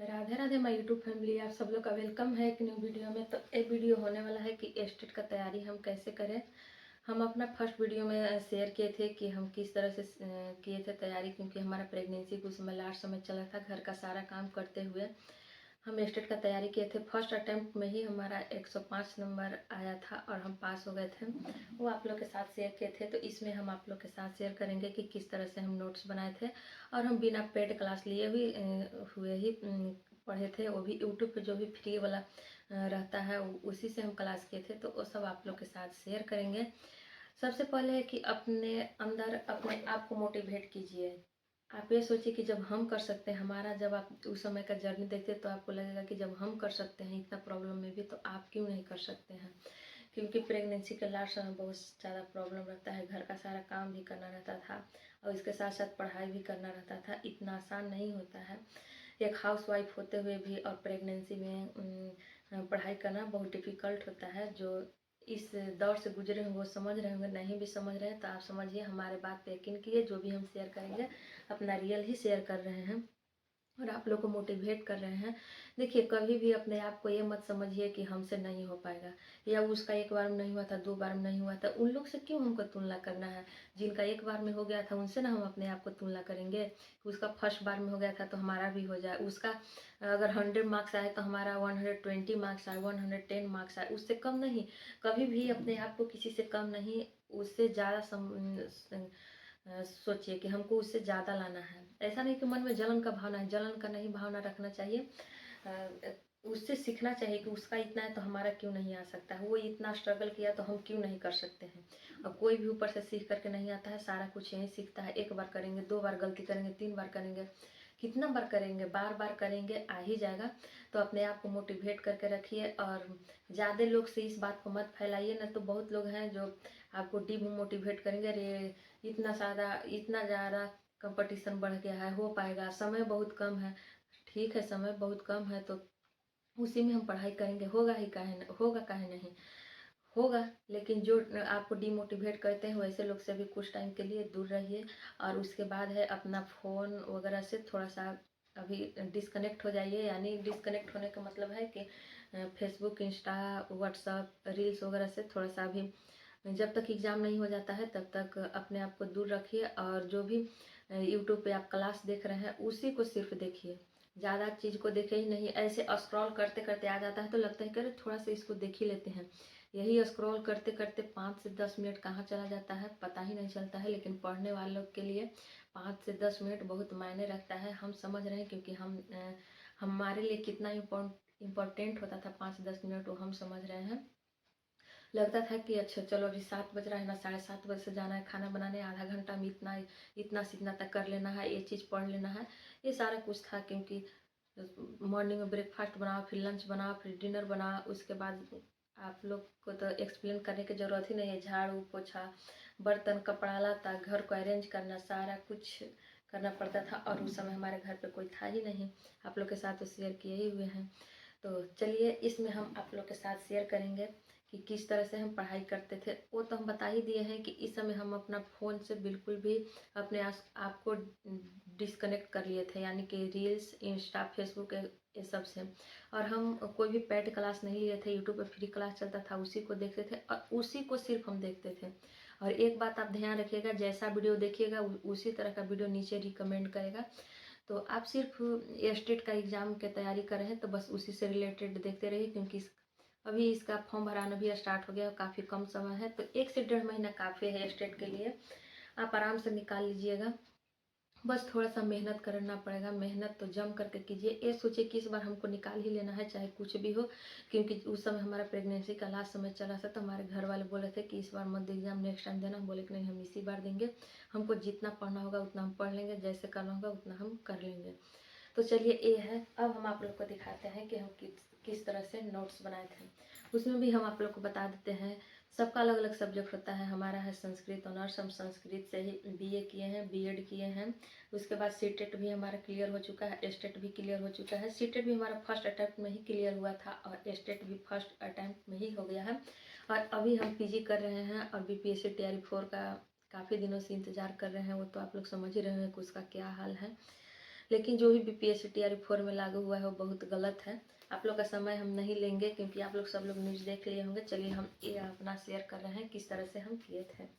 Radhe Radhe my YouTube family, आप सब लोग का वेलकम है एक न्यू वीडियो में। तो एक वीडियो होने वाला है कि एस्टेट का तैयारी हम कैसे करें। हम अपना फर्स्ट वीडियो में शेयर किए थे कि हम किस तरह से किए थे तैयारी, क्योंकि हमारा प्रेगनेंसी कुछ समय लास्ट समय चला था। घर का सारा काम करते हुए हम एस्टेट का तैयारी किए थे। फर्स्ट अटेम्प्ट में ही हमारा 105 नंबर आया था और हम पास हो गए थे। वो आप लोग के साथ शेयर किए थे। तो इसमें हम आप लोग के साथ शेयर करेंगे कि किस तरह से हम नोट्स बनाए थे और हम बिना पेड क्लास लिए हुए ही पढ़े थे। वो भी यूट्यूब पे जो भी फ्री वाला रहता है उसी से हम क्लास किए थे। तो वो सब आप लोग के साथ शेयर करेंगे। सबसे पहले है कि अपने अंदर अपने आप को मोटिवेट कीजिए। आप ये सोचिए कि जब हम कर सकते हैं, हमारा जब आप उस समय का जर्नी देखते हैं तो आपको लगेगा कि जब हम कर सकते हैं इतना प्रॉब्लम में भी, तो आप क्यों नहीं कर सकते हैं। क्योंकि प्रेगनेंसी के लास्ट समय बहुत ज़्यादा प्रॉब्लम रहता है। घर का सारा काम भी करना रहता था और इसके साथ साथ पढ़ाई भी करना रहता था। इतना आसान नहीं होता है एक हाउसवाइफ होते हुए भी, और प्रेगनेंसी में पढ़ाई करना बहुत डिफ़िकल्ट होता है। जो इस दौर से गुजरे होंगे वो समझ रहे होंगे, नहीं भी समझ रहे हैं तो आप समझिए, हमारे बात पे यकीन कीजिए। जो भी हम शेयर करेंगे अपना रियल ही शेयर कर रहे हैं और आप लोग को मोटिवेट कर रहे हैं। देखिए, कभी भी अपने आप को ये मत समझिए कि हमसे नहीं हो पाएगा, या उसका एक बार में नहीं हुआ था, 2 बार में नहीं हुआ था, उन लोग से क्यों हमको तुलना करना है। जिनका एक बार में हो गया था उनसे ना हम अपने आप को तुलना करेंगे। उसका फर्स्ट बार में हो गया था तो हमारा भी हो जाए। उसका अगर 100 मार्क्स आए तो हमारा 120 मार्क्स आए, 110 मार्क्स आए, उससे कम नहीं। कभी भी अपने आप को किसी से कम नहीं, उससे ज़्यादा सोचिए कि हमको उससे ज़्यादा लाना है। ऐसा नहीं कि मन में जलन का भावना है, जलन का नहीं भावना रखना चाहिए। उससे सीखना चाहिए कि उसका इतना है तो हमारा क्यों नहीं आ सकता है। वो इतना स्ट्रगल किया तो हम क्यों नहीं कर सकते हैं। और कोई भी ऊपर से सीख करके नहीं आता है, सारा कुछ यहीं सीखता है। एक बार करेंगे, 2 बार गलती करेंगे, 3 बार करेंगे, कितना बार करेंगे, बार बार करेंगे, आ ही जाएगा। तो अपने आप को मोटिवेट करके रखिए और ज़्यादा लोग से इस बात को मत फैलाइए। ना तो बहुत लोग हैं जो आपको डिमोटिवेट करेंगे। अरे इतना ज़्यादा कंपटीशन बढ़ गया है, हो पाएगा, समय बहुत कम है। ठीक है, समय बहुत कम है तो उसी में हम पढ़ाई करेंगे, होगा ही काहे होगा काहे नहीं होगा। लेकिन जो आपको डिमोटिवेट करते हैं वैसे लोग से भी कुछ टाइम के लिए दूर रहिए। और उसके बाद है अपना फ़ोन वगैरह से थोड़ा सा अभी डिस्कनेक्ट हो जाइए। यानी डिस्कनेक्ट होने का मतलब है कि फेसबुक, इंस्टा, व्हाट्सअप, रील्स वगैरह से थोड़ा सा अभी, जब तक एग्ज़ाम नहीं हो जाता है तब तक अपने आप को दूर रखिए। और जो भी यूट्यूब पे आप क्लास देख रहे हैं उसी को सिर्फ देखिए, ज़्यादा चीज़ को देखे ही नहीं। ऐसे स्क्रॉल करते करते आ जाता है तो लगता है कि अरे थोड़ा सा इसको देख ही लेते हैं। यही स्क्रॉल करते करते 5 से 10 मिनट कहाँ चला जाता है पता ही नहीं चलता है। लेकिन पढ़ने वालों के लिए 5 से 10 मिनट बहुत मायने रखता है। हम समझ रहे हैं क्योंकि हमारे लिए कितना इम्पोर्टेंट होता था 5 से 10 मिनट, वो हम समझ रहे हैं। लगता था कि अच्छा चलो अभी 7 बज रहा है ना, 7:30 बजे से जाना है खाना बनाने, आधा घंटा में इतना इतना से इतना तक कर लेना है, ये चीज़ पढ़ लेना है। ये सारा कुछ था क्योंकि मॉर्निंग में ब्रेकफास्ट बनाओ, फिर लंच बनाओ, फिर डिनर बनाओ। उसके बाद आप लोग को तो एक्सप्लेन करने की ज़रूरत ही नहीं है। झाड़ू पोछा, बर्तन, कपड़ा लत्ता, घर को अरेंज करना, सारा कुछ करना पड़ता था। और उस समय हमारे घर पे कोई था ही नहीं। आप लोग के साथ तो शेयर किए ही हुए हैं। तो चलिए, इसमें हम आप लोग के साथ शेयर करेंगे कि किस तरह से हम पढ़ाई करते थे। वो तो हम बता ही दिए हैं कि इस समय हम अपना फ़ोन से बिल्कुल भी अपने आप को डिस्कनेक्ट कर लिए थे। यानी कि रील्स, इंस्टा, फेसबुक, ये सब से। और हम कोई भी पेड क्लास नहीं लिए थे। यूट्यूब पे फ्री क्लास चलता था, उसी को देखते थे और उसी को सिर्फ हम देखते थे। और एक बात आप ध्यान रखिएगा, जैसा वीडियो देखिएगा उसी तरह का वीडियो नीचे रिकमेंड करेगा। तो आप सिर्फ स्टेट का एग्ज़ाम की तैयारी कर रहे हैं तो बस उसी से रिलेटेड देखते रहिए। क्योंकि अभी इसका फॉर्म भराना भी स्टार्ट हो गया, काफ़ी कम समय है। तो 1 से 1.5 महीना काफ़ी है स्टेट के लिए, आप आराम से निकाल लीजिएगा। बस थोड़ा सा मेहनत करना पड़ेगा, मेहनत तो जम करके कीजिए। ये सोचिए कि इस बार हमको निकाल ही लेना है चाहे कुछ भी हो। क्योंकि उस समय हमारा प्रेगनेंसी का लास्ट समय चला था तो हमारे घर वाले बोले थे कि इस बार मत एग्जाम, नेक्स्ट टाइम देना। हम बोले कि नहीं, हम इसी बार देंगे। हमको जितना पढ़ना होगा उतना हम पढ़ लेंगे, जैसे करना होगा उतना हम कर लेंगे। तो चलिए, ये है। अब हम आप लोग को दिखाते हैं कि हम किस तरह से नोट्स बनाए थे। उसमें भी हम आप लोग को बता देते हैं, सबका अलग अलग सब्जेक्ट होता है। हमारा है संस्कृत ऑनर्स, हम संस्कृत से ही बीए किए हैं, बीएड किए हैं। उसके बाद सीटेट भी हमारा क्लियर हो चुका है, एस्टेट भी क्लियर हो चुका है। सीटेट भी हमारा फर्स्ट अटैम्प्ट में ही क्लियर हुआ था और एस्टेट भी फर्स्ट अटैम्प्ट में ही हो गया है। और अभी हम पीजी कर रहे हैं और बीपीएससी टीआरई 4 का काफ़ी दिनों से इंतज़ार कर रहे हैं। वो तो आप लोग समझ ही रहे हैं कि उसका क्या हाल है। लेकिन जो भी बीपीएससी टीआरई 4 में लागू हुआ है वो बहुत गलत है। आप लोग का समय हम नहीं लेंगे क्योंकि आप लोग सब लोग न्यूज़ देख लिए होंगे। चलिए हम ये अपना शेयर कर रहे हैं किस तरह से हम किए थे।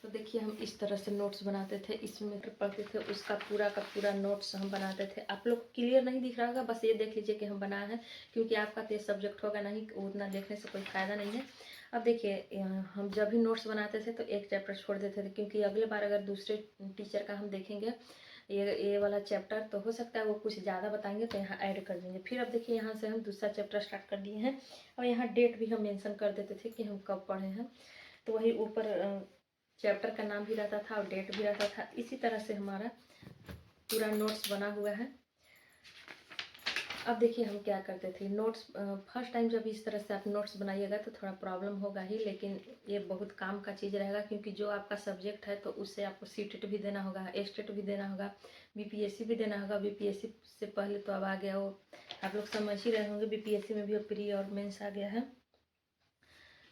तो देखिए हम इस तरह से नोट्स बनाते थे, इसमें पढ़ते थे, उसका पूरा का पूरा नोट्स हम बनाते थे। आप लोग क्लियर नहीं दिख रहा होगा, बस ये देख लीजिए कि हम बनाए हैं, क्योंकि आपका तो सब्जेक्ट होगा नहीं, उतना देखने से कोई फ़ायदा नहीं है। अब देखिए हम जब भी नोट्स बनाते थे तो एक चैप्टर छोड़ देते थे, क्योंकि अगले बार अगर दूसरे टीचर का हम देखेंगे ये वाला चैप्टर, तो हो सकता है वो कुछ ज़्यादा बताएंगे तो यहाँ ऐड कर देंगे। फिर अब देखिए यहाँ से हम दूसरा चैप्टर स्टार्ट कर दिए हैं, और यहाँ डेट भी हम मेंशन कर देते थे कि हम कब पढ़े हैं। तो वही ऊपर चैप्टर का नाम भी रहता था और डेट भी रहता था। इसी तरह से हमारा पूरा नोट्स बना हुआ है। अब देखिए हम क्या करते थे, नोट्स फर्स्ट टाइम जब इस तरह से आप नोट्स बनाइएगा तो थोड़ा प्रॉब्लम होगा ही, लेकिन ये बहुत काम का चीज़ रहेगा, क्योंकि जो आपका सब्जेक्ट है तो उससे आपको सीटेट भी देना होगा, एस्टेट भी देना होगा, बीपीएससी भी देना होगा। बीपीएससी से पहले तो अब आ गया वो, आप लोग समझ ही रहे होंगे, बीपीएससी में भी प्री और मेंस आ गया है।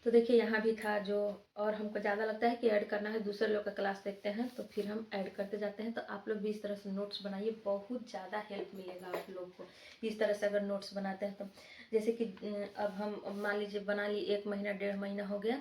तो देखिए यहाँ भी था जो, और हमको ज़्यादा लगता है कि ऐड करना है, दूसरे लोग का क्लास देखते हैं तो फिर हम ऐड करते जाते हैं। तो आप लोग भी इस तरह से नोट्स बनाइए, बहुत ज़्यादा हेल्प मिलेगा आप लोग को इस तरह से अगर नोट्स बनाते हैं तो। जैसे कि अब हम मान लीजिए बना ली, 1 महीना 1.5 महीना हो गया,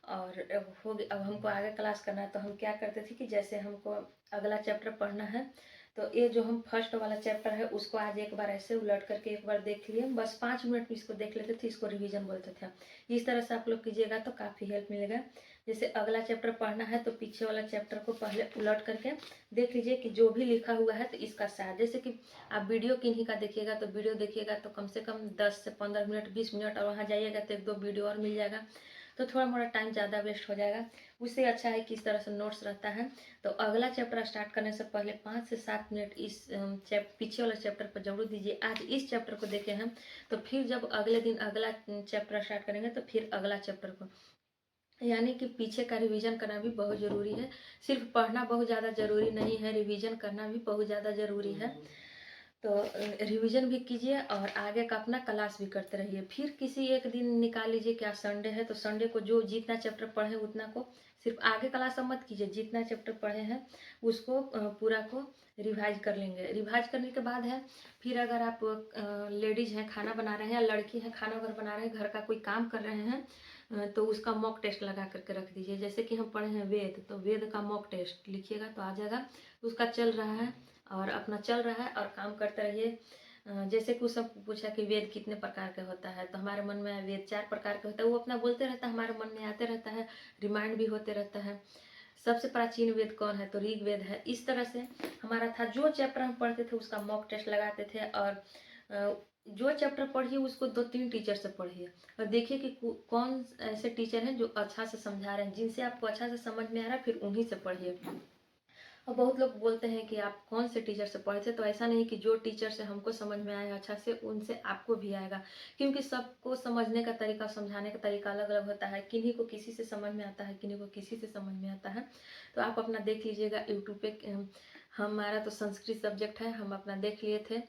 और अब हमको आगे क्लास करना है, तो हम क्या करते थे कि जैसे हमको अगला चैप्टर पढ़ना है, तो ये जो हम फर्स्ट वाला चैप्टर है उसको आज एक बार ऐसे उलट करके एक बार देख लिए, बस 5 मिनट में इसको देख लेते थे, इसको रिवीजन बोलते थे। इस तरह से आप लोग कीजिएगा तो काफ़ी हेल्प मिलेगा। जैसे अगला चैप्टर पढ़ना है तो पीछे वाला चैप्टर को पहले उलट करके देख लीजिए कि जो भी लिखा हुआ है तो इसका सार, जैसे कि आप वीडियो किन्हीं का देखिएगा तो वीडियो देखिएगा तो कम से कम 10 से 15 मिनट 20 मिनट, और वहाँ जाइएगा तो 1-2 वीडियो और मिल जाएगा, तो थोड़ा मोड़ा टाइम ज़्यादा वेस्ट हो जाएगा। उससे अच्छा है कि इस तरह से नोट्स रहता है। तो अगला चैप्टर स्टार्ट करने से पहले 5 से 7 मिनट इस पीछे वाले चैप्टर पर जरूर दीजिए। आज इस चैप्टर को देखे हम, तो फिर जब अगले दिन अगला चैप्टर स्टार्ट करेंगे तो फिर अगला चैप्टर को, यानी कि पीछे का रिवीजन करना भी बहुत ज़रूरी है। सिर्फ पढ़ना बहुत ज़्यादा ज़रूरी नहीं है, रिवीजन करना भी बहुत ज़्यादा ज़रूरी है। तो रिवीजन भी कीजिए और आगे का अपना क्लास भी करते रहिए। फिर किसी एक दिन निकाल लीजिए, क्या संडे है तो संडे को जो जितना चैप्टर पढ़े उतना को, सिर्फ आगे क्लास अब मत कीजिए, जितना चैप्टर पढ़े हैं उसको पूरा को रिवाइज कर लेंगे। रिवाइज करने के बाद है, फिर अगर आप लेडीज़ हैं खाना बना रहे हैं, या लड़की हैं खाना अगर बना रहे हैं, घर का कोई काम कर रहे हैं, तो उसका मॉक टेस्ट लगा करके रख दीजिए। जैसे कि हम पढ़े हैं वेद, तो वेद का मॉक टेस्ट लिखिएगा तो आ जाएगा, उसका चल रहा है और अपना चल रहा है और काम करते रहिए। जैसे कुछ सब पूछा कि वेद कितने प्रकार का होता है, तो हमारे मन में वेद 4 प्रकार का होता है, वो अपना बोलते रहता है, हमारे मन में आते रहता है, रिमाइंड भी होते रहता है। सबसे प्राचीन वेद कौन है, तो ऋग्वेद है। इस तरह से हमारा था, जो चैप्टर हम पढ़ते थे उसका मॉक टेस्ट लगाते थे, और जो चैप्टर पढ़िए उसको 2-3 टीचर से पढ़िए, और देखिए कि कौन ऐसे टीचर हैं जो अच्छा से समझा रहे हैं, जिनसे आपको अच्छा से समझ में आ रहा है, फिर उन्हीं से पढ़िए। और बहुत लोग बोलते हैं कि आप कौन से टीचर से पढ़े थे, तो ऐसा नहीं कि जो टीचर से हमको समझ में आया अच्छा से, उनसे आपको भी आएगा, क्योंकि सबको समझने का तरीका, समझाने का तरीका अलग अलग होता है। किन्हीं को किसी से समझ में आता है, किन्हीं को किसी से समझ में आता है। तो आप अपना देख लीजिएगा यूट्यूब पे। हमारा तो संस्कृत सब्जेक्ट है, हम अपना देख लिए थे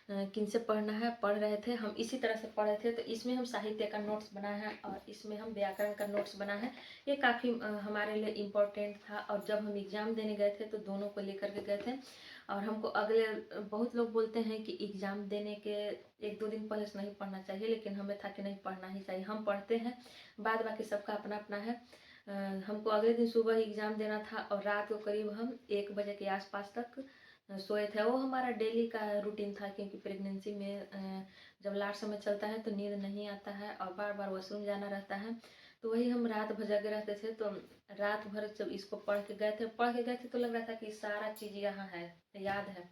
किन से पढ़ना है, पढ़ रहे थे, हम इसी तरह से पढ़े थे। तो इसमें हम साहित्य का नोट्स बना है और इसमें हम व्याकरण का नोट्स बना है। ये काफ़ी हमारे लिए इम्पोर्टेंट था, और जब हम एग्ज़ाम देने गए थे तो दोनों को लेकर के गए थे। और हमको अगले, बहुत लोग बोलते हैं कि एग्ज़ाम देने के 1-2 दिन पहले से नहीं पढ़ना चाहिए, लेकिन हमें था कि नहीं, पढ़ना ही चाहिए। हम पढ़ते हैं, बाद बाकी सबका अपना अपना है। हमको अगले दिन सुबह एग्ज़ाम देना था, और रात को करीब हम 1 बजे के आसपास तक सोए थे। वो हमारा डेली का रूटीन था, क्योंकि प्रेगनेंसी में जब लास्ट समय चलता है तो नींद नहीं आता है और बार बार वॉशरूम जाना रहता है, तो वही हम रात भर जगे रहते थे। तो रात भर जब इसको पढ़ के गए थे तो लग रहा था कि सारा चीज़ यहाँ है, याद है।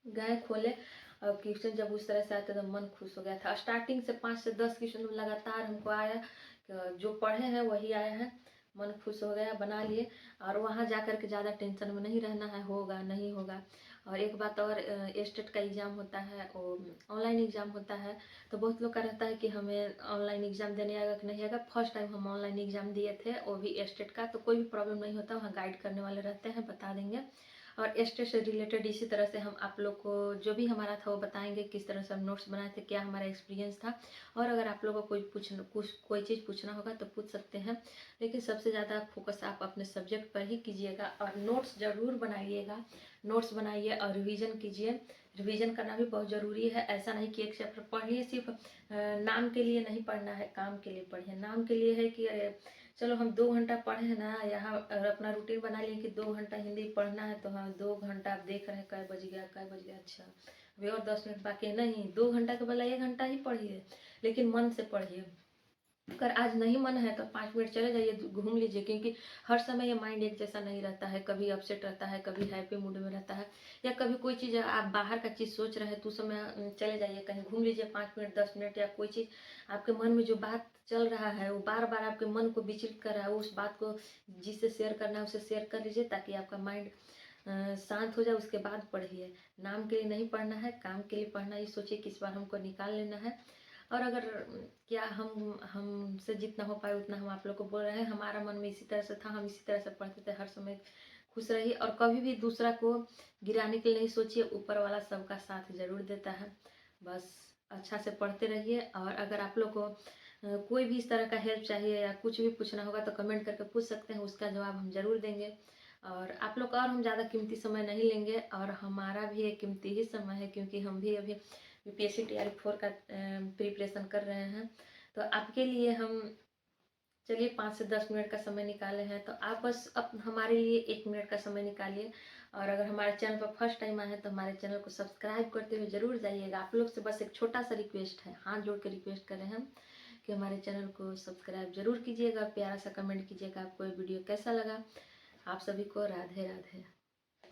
गए खोले, और क्वेश्चन जब उस तरह से आते तो मन खुश हो गया था। स्टार्टिंग से 5 से 10 क्वेश्चन लगातार हमको आया, जो पढ़े हैं वही आया है, मन खुश हो गया, बना लिए। और वहाँ जा कर के ज़्यादा टेंशन में नहीं रहना है, होगा नहीं होगा। और एक बात और, स्टेट का एग्ज़ाम होता है, ऑनलाइन एग्ज़ाम होता है, तो बहुत लोग का रहता है कि हमें ऑनलाइन एग्ज़ाम देने आएगा कि नहीं आएगा। फर्स्ट टाइम हम ऑनलाइन एग्ज़ाम दिए थे, वो भी स्टेट का, तो कोई भी प्रॉब्लम नहीं होता, वहाँ गाइड करने वाले रहते हैं, बता देंगे। और टेस्ट से रिलेटेड इसी तरह से हम आप लोग को जो भी हमारा था वो बताएंगे, किस तरह से हम नोट्स बनाए थे, क्या हमारा एक्सपीरियंस था। और अगर आप लोगों को कोई चीज़ पूछना होगा तो पूछ सकते हैं, लेकिन सबसे ज़्यादा फोकस आप अपने सब्जेक्ट पर ही कीजिएगा और नोट्स ज़रूर बनाइएगा। नोट्स बनाइए और रिवीजन कीजिए। रिवीजन करना भी बहुत ज़रूरी है। ऐसा नहीं कि एक चैप्टर पढ़िए, सिर्फ नाम के लिए नहीं पढ़ना है, काम के लिए पढ़िए। नाम के लिए है कि चलो हम 2 घंटा पढ़े हैं ना, यहाँ अपना रूटीन बना लिए कि 2 घंटा हिंदी पढ़ना है, तो हाँ 2 घंटा आप देख रहे हैं कै बज गया कै बज गया, अच्छा अभी और 10 मिनट बाकी है। नहीं, 2 घंटा के बदला 1 घंटा ही पढ़िए, लेकिन मन से पढ़िए। अगर आज नहीं मन है तो 5 मिनट चले जाइए, घूम लीजिए, क्योंकि हर समय ये माइंड एक जैसा नहीं रहता है। कभी अपसेट रहता है, कभी हैप्पी मूड में रहता है, या कभी कोई चीज़ आप बाहर का चीज़ सोच रहे हैं तो उस समय चले जाइए, कहीं घूम लीजिए 5 मिनट 10 मिनट। या कोई चीज़ आपके मन में जो बात चल रहा है वो बार बार आपके मन को विचलित कर रहा है, उस बात को जिससे शेयर करना है उसे शेयर कर लीजिए, ताकि आपका माइंड शांत हो जाए। उसके बाद पढ़िए। नाम के लिए नहीं पढ़ना है, काम के लिए पढ़ना। ये सोचिए कि इस बार हमको निकाल लेना है। और अगर क्या हमसे जितना हो पाए उतना हम आप लोग को बोल रहे हैं। हमारा मन में इसी तरह से था, हम इसी तरह से पढ़ते थे हर समय। खुश रहिए और कभी भी दूसरा को गिराने के लिए नहीं सोचिए, ऊपर वाला सबका साथ जरूर देता है। बस अच्छा से पढ़ते रहिए। और अगर आप लोग को कोई भी इस तरह का हेल्प चाहिए या कुछ भी पूछना होगा तो कमेंट करके पूछ सकते हैं, उसका जवाब हम जरूर देंगे। और आप लोग का और हम ज़्यादा कीमती समय नहीं लेंगे, और हमारा भी एक कीमती ही समय है, क्योंकि हम भी अभी यूपीएससी TR4 का प्रिपरेशन कर रहे हैं। तो आपके लिए हम चलिए 5 से 10 मिनट का समय निकाले हैं, तो आप बस अब हमारे लिए 1 मिनट का समय निकालिए। और अगर हमारे चैनल पर फर्स्ट टाइम आए हैं तो हमारे चैनल को सब्सक्राइब करते हुए जरूर जाइएगा। आप लोग से बस एक छोटा सा रिक्वेस्ट है, हाथ जोड़ के रिक्वेस्ट कर रहे हैं हम कि हमारे चैनल को सब्सक्राइब जरूर कीजिएगा। प्यारा सा कमेंट कीजिएगा आपको ये वीडियो कैसा लगा। आप सभी को राधे राधे।